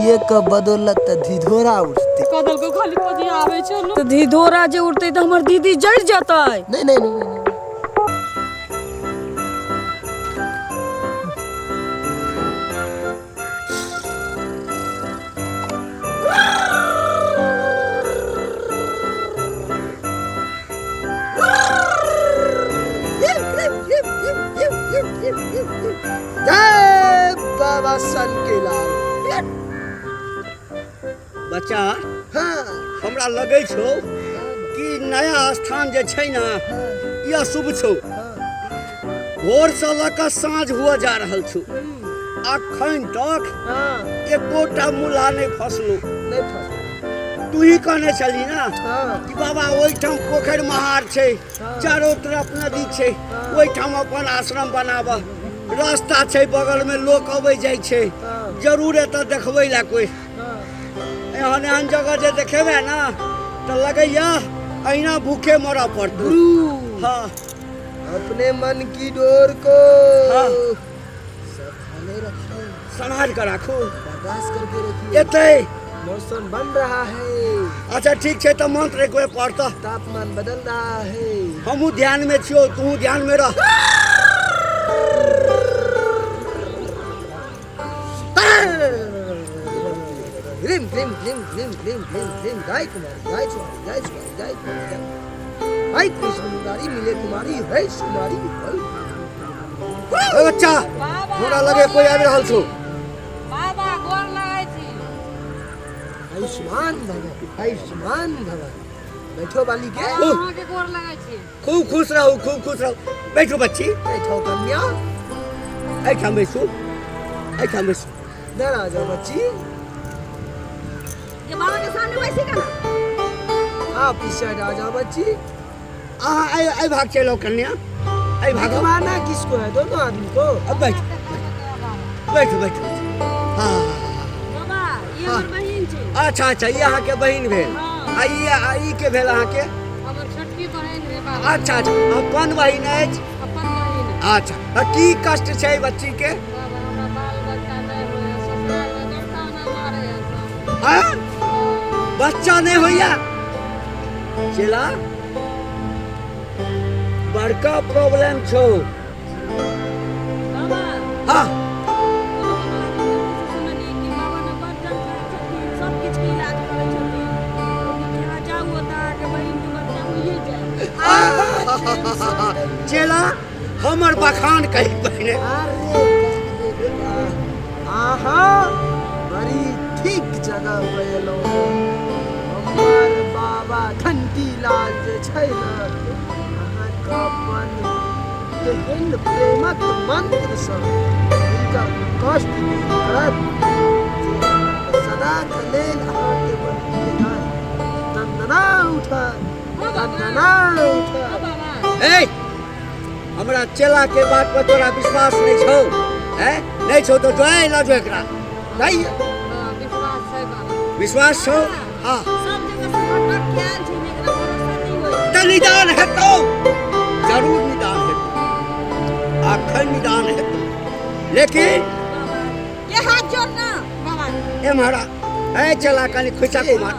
ये क बदौलत धिधोरा उठते कदल को खाली पजी आवे छ तो धिधोरा जे उठते तो हमर दीदी जड़ जतै। नहीं जय बाबा सन के लाल। बच्चा हाँ हमरा लगे छो कि नया स्थान जे छै ना यह शुभ छो। भोर से लक साँझ हुआ जा रहल छो अखन तक एकोटा मुला नहीं फसलो। तू ही कहने चली ना कि बाबा ओइठाम पोखर महार छे चारों तरफ नदी छे ओइठाम अपन आश्रम बनाब रास्ता छे बगल में लोग अबै जाय छे जरूर एतऽ देखबै ला कोई एहन एहन जगह जे देखेबे ना तो लगैया अहिना भूखे मरऽ पड़तौ। हाँ अपने मन की डोर को हाँ। संभाले रखिए संभाल कर राखो बर्दाश्त करके रखिए। एतै मौसम बन रहा है। अच्छा ठीक है तो मंत्र एक बेर पढ़त तापमान बदल रहा है। हमू ध्यान में छियो तू ध्यान में रह। ग्रीम ग्रीम ग्रीम ग्रीम ग्रीम ग्रीम ग्रीम गाय कुमारी गाय कुमारी गाय कुमारी गाय कुमारी गाय कृष्ण मुरारी मिले कुमारी है कुमारी। ए बच्चा हमरा लगे कोई आबि रहल छौ। बाबा गोर लगाई छी। आयुष्मान भव आयुष्मान भव। बैठो बाली के अहाँ के गोर लगाई छी। खूब खुश रहो बैठो बच्ची बैठो कन्या ऐठाम बैसू डर आ जाओ बच्ची। ये बाबा के सामने वैसे करना आप इस साइड आ जाओ बच्ची। अहाँ आई भाग चलो कन्या आई भागो। माना किसको है दोनों आदमी को। अब बैठो हाँ बाबा ये हमर बहिन छी। अच्छा ये अहाँ के बहिन भेल। आई के भेल अहाँ के हमर छोटकी बहिन रे बाबा। अच्छा अपन बहिन अछि। अपन बहिन। अच्छा की कष्ट छै बच्ची के। बाबा हमरा बाल बच्चा नहीं होय ससुराल में करता ना मारे। हाँ बच्चा नहीं होइया चला बड़का प्रॉब्लम छो। बाबा हाँ सुननी कि बाबा ने बच्चा सब किछ के इलाज करे छथिन कि केना जाऊ होता के बहिन के बच्चा होइए जाए। चला हमर बखान कही पहले। आहा बड़ी ठीक जगह पे एलो। हमर बाबा घंटी लाल जे छै ना अहाँ का अपन केहन प्रेमक मंत्र सब इनका कष्ट दूर करत सदा के लेल अहाँ के बंदी दंदना उठत। ए हमरा चला के बात पर तोरा विश्वास नहीं छौ हैं नहीं छौ तो जोए ना जो एकरा नहीं विश्वास छै बाबा। विश्वास छौ। हाँ सब जगह से भटक ख्याल छै एकरा भरोसा नहीं होय। तो निदान हेतौ जरूर निदान हेतौ अखन निदान हेतौ लेकिन बाबा ये हाथ जोड़ना बाबा। ए महाराज ए चला कनी खुचा कुमार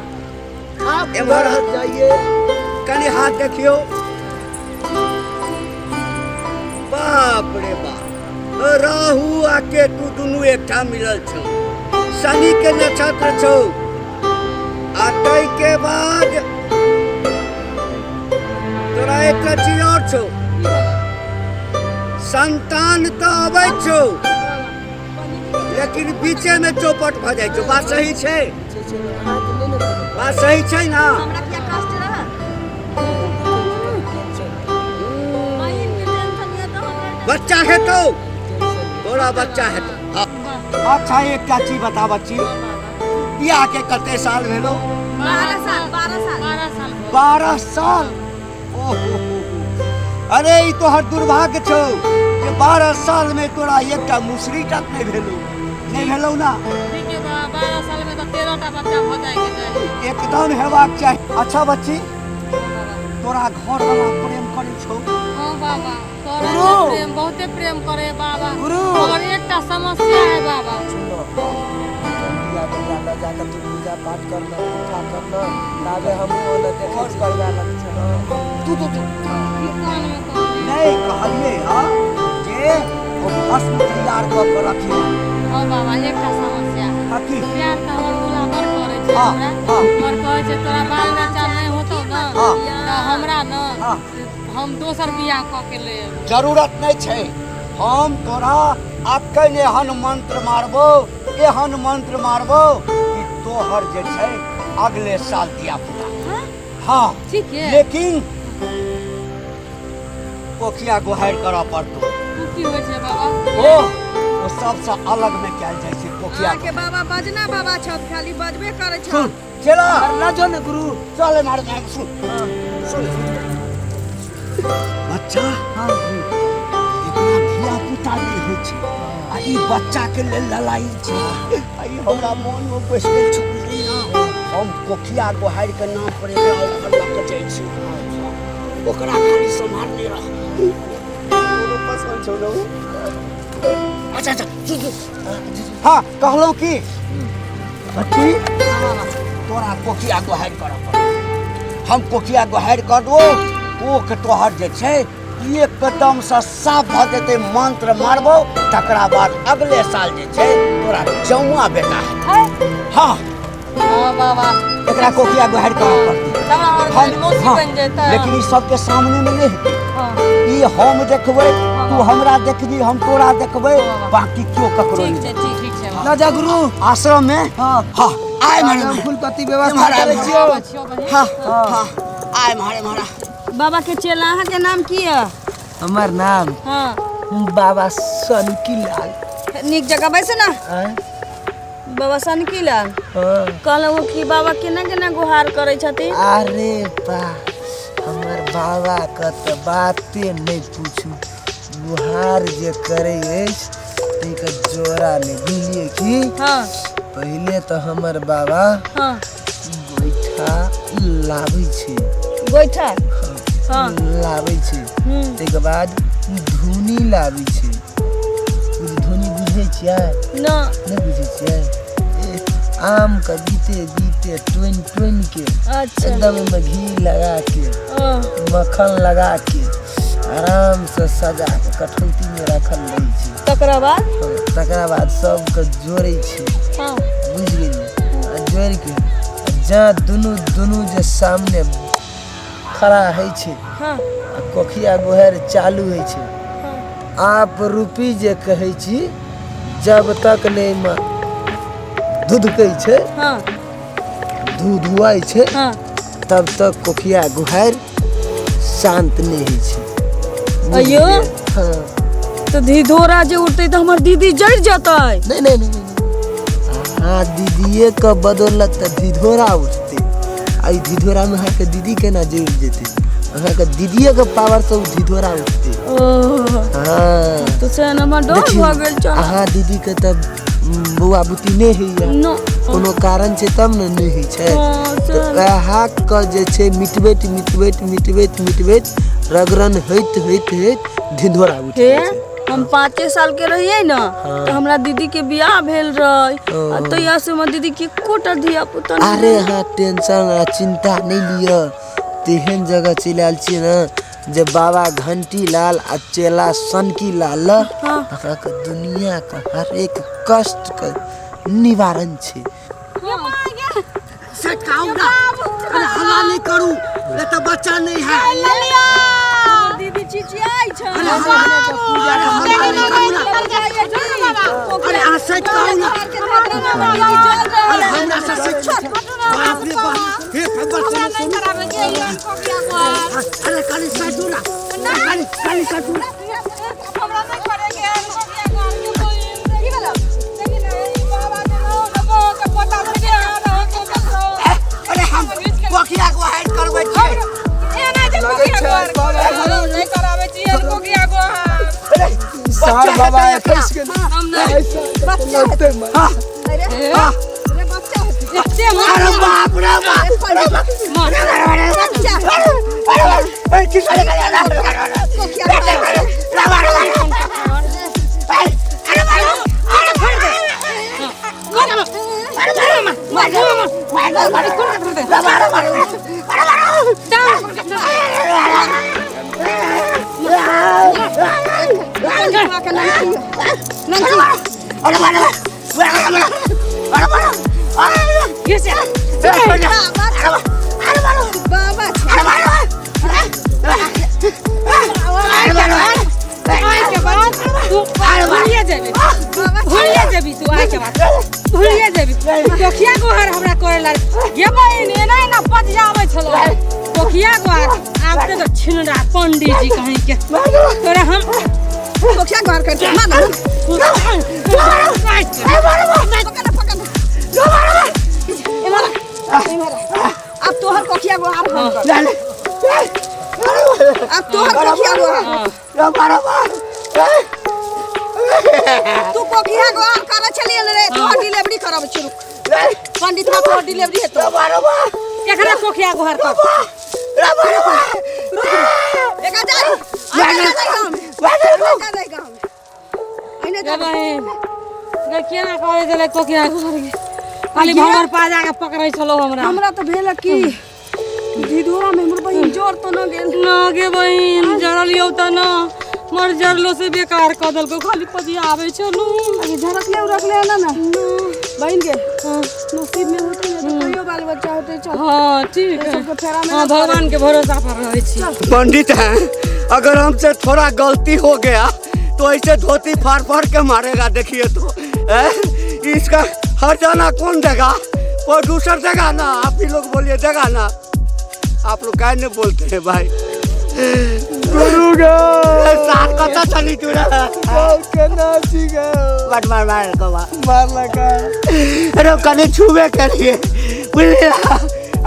आप एमहर घर जाइए कनी हाथ देखियो। बाप रे बाप राहु आ केतु दुनू एकटा मिलल छौ शनि के नक्षत्र छौ आ तै के बाद तोरा एकटा चीज और छौ संतान तो अबै छौ लेकिन बीचे में चौपट भ जाइ छौ। बात सही छै बात सही छै ना। हमरा क्या कष्ट रहा बहिन के टेंशन ये तो हमरा बच्चा हेतौ तोरा बच्चा हेतौ। अच्छा एकटा चीज बता बच्ची बियाह के कते साल भेलो। 12 साल 12 साल ओहो अरे ई तोहर दुर्भाग्य छौ कि 12 साल में तोरा एकटा मुसरी तक नहीं भेलौ ना। ठीक है बाबा 12 साल में तो 13टा बच्चा हो जाएगा चाहिए एकदम हेबाक चाही। अच्छा बच्ची तोरा घर वाला प्रेम करे छौ। हां बाबा तोरा गुरु। प्रेम बहुते प्रेम करे बाबा गुरु। और एकटा समस्या है बाबा। सुनो चला जाकर तू पूजा पाठ करना पूजा करना लागे हम ओला देखे करवा लग तू कीर्तन में कौन नहीं कहलिए हां जे वो भस्म तैयार कर के रखिए ओ बाबा एकटा समस्या है अथी प्यार का हरमुला बर करे छै हाँ, हमरा हाँ। और कहे छै तोरा बाल बच्चा नहीं होतो ना हाँ। त हमरा ना हाँ। हम दोसर बियाह क के ले जरूरत नहीं छे हम तोरा आके ने हन मंत्र मारबो एहन मंत्र मारबो कि तोहर जे छे अगले साल दिया पुता हां हाँ ठीक है लेकिन कोखिया गोहार करा पड़तो तू की होय छै बाबा वो सबसे अलग में क्या जाय छै कोखिया के बाबा बजना बाबा छत खाली बजबे करे छै सुन चला करना जो न गुरु चले मार जाए सुन बच्चा हां गुरु इतना धिया पुता नहीं होइ छै आ ई बच्चा के लेल लड़ाई छै आ ई हमरा मन में बैस गेल छुपली ना हम कोखिया गोहार के नाम पर एबे और लग के जाय छी ओकरा खाली संभालने रह कोनो पसंद छौ न अच्छा हाँ कहलौं की बच्ची तोरा कोखिया गोहार करऽ पड़त हम कोखिया गोहार कर दो ओ के तोहर जे छै एकदम से साफ भ जेते मंत्र मारबो तकरा बाद अगले साल जे छै तोरा जौआ बेटा है हाँ हां बाबा एकरा कोखिया गोहार करऽ पड़तै तब हमर मौसी बन जेतै लेकिन ई सबके सामने में नहीं हेतै हां ई हम देखबै तू हमरा देखबी हम तोरा देखबै बाकी क्यों ककरो ठीक नहीं छै ठीक छै ना जा गुरु आश्रम में हां हाँ आय मारे हम फूलपत्ती व्यवस्था करे छियो हाँ हाँ आय मारे मारा बाबा के चेला अहाँ के नाम की है हमर नाम हां बाबा सनकी लाल नीक जगह बैसे ना हैं बाबा सनकी लाल हां कहलहुँ कि बाबा केना केना गुहार करै छथिन अरे बा हमर बाबा का तो बाते नहीं पूछू गुहार जे करे तैका जोरा नहीं बुझलिए कि हाँ पहले तो हमर बाबा हाँ गोइठा लाबै छै गोइठा हाँ लाबै छै हम्म, तैके बाद धुनी लाबै छै धुनी बुझै छियै ना नहीं बुझै छियै आम का बीते बीते टोइन के अच्छा एकदम में घी लगा के हाँ, मक्खन लगा के आराम से सजा के कठौती में रखल रही छै तकरा बाद तकरा बाद सबके जोड़ै छै हाँ बुझ गेलिए जोड़ के जहाँ दुनू जे सामने खड़ा है छै हाँ आ कोखिया गोहर चालू है छै हाँ आप रूपी जे कहै छी जब तक नहीं धुधकै छै हाँ धुआई छै हाँ तब तक कोखिया गुहार शांत नहीं है छै अयो हाँ तो धिधोरा जे उठते तो हमार दीदी जड़ जाता है नहीं नहीं नहीं, नहीं। हाँ दीदीए का बदौलत तो धिधोरा उठते आई धिधोरा में अहाँ के दीदी केना जुड़ जेते अहाँ के दीदीए के पावर से धिधोरा उठते ओह हाँ तो से हमार डर देखियौ, भ गेल चल अहाँ दीदी के तब बौआ बुती नहीं होइए न कोनो कारण छै तब ने नहीं होइ छै हाँ, तो वहाँ के जे छै मिटबैत रगरन होइत धिधोरा उठे हे हम 5 साल के रहिए ना तो हमरा दीदी के बियाह भेल रहे आ तो यहाँ से हमर दीदी के कोटा धिया पुता नहीं अरे हाँ टेंशन आ चिंता नहीं लिया तेहन जगह चल आयल छी ना जे बाबा घंटी लाल आ चेला सनकी लाल हाँ। अहाँ के दुनिया का हर एक कष्ट का निवारण छै अरे हल्ला नहीं करू ये तो बच्चा नहीं है दीदी चिचियाई छै अरे हल्ला नहीं करू अरे अहाँ सच कहू ना अरे हमरा से सच बाप रे बाप हे भगवान अरे काली सच ना काली सच ना अरे हम कोखिया को हाइड करबै छी सार बाबा फंस गेल अरे बाप रे बाप अरे की करे पंडित जी कहीं के तोरा हम पोखिया घर कर अब तोहर पोखिया गोहार अब तोहर पोखिया गोहार तू पोखिया गोहार करे चलिए रे तोहर डिलीवरी करब शुरू पंडित का तोहर डिलीवरी है तो एकरा पोखिया गोहार कर देखा जा खाली भंवर पा जाके पकड़ै छलो हमरा तो भेल कि धीधोरा में हमर बहिन जोर तो न गे बहिन जरलियो त न मर जरलो से बेकार क दल को खाली पजिया आवे छलो अभी झरकले रखले ना बहिन के नसीब में होते है तो कहियो बाल बच्चा होते चल हां ठीक है हां भगवान के भरोसा पर रहै छी पंडित हैं अगर हमसे थोड़ा गलती हो गया तो ऐसे धोती फाड़ फाड़ के मारेगा देखिए तो इसका हर जाना कौन देगा कोई दूसर देगा ना आप ही लोग बोलिए देगा ना आप लोग क्या नहीं बोलते हैं भाई साथ कता चली चुरा मार लगा अरे कने छुबे करिए बुझलिए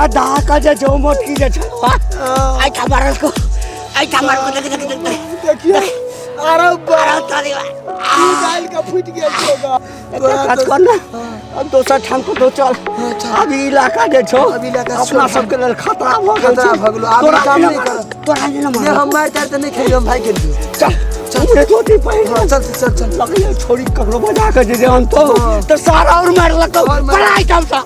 आधा का जो मोटकी जो आई मार को देखिए अरे बारा ताली गाल का फूट गया होगा काज करना अब दूसरा ठाम को तो चल अभी इलाका जे छो अभी इलाका अपना सब के लेल खतरा भ गेलो अभी काम नहीं कर तोरा जे ना हम मार त नहीं खेलो भाई के चल रे छोटी भाई चल लगे छोड़ी ककरो बजा के जे हम तो सारा और मार लगा पढ़ाई काम था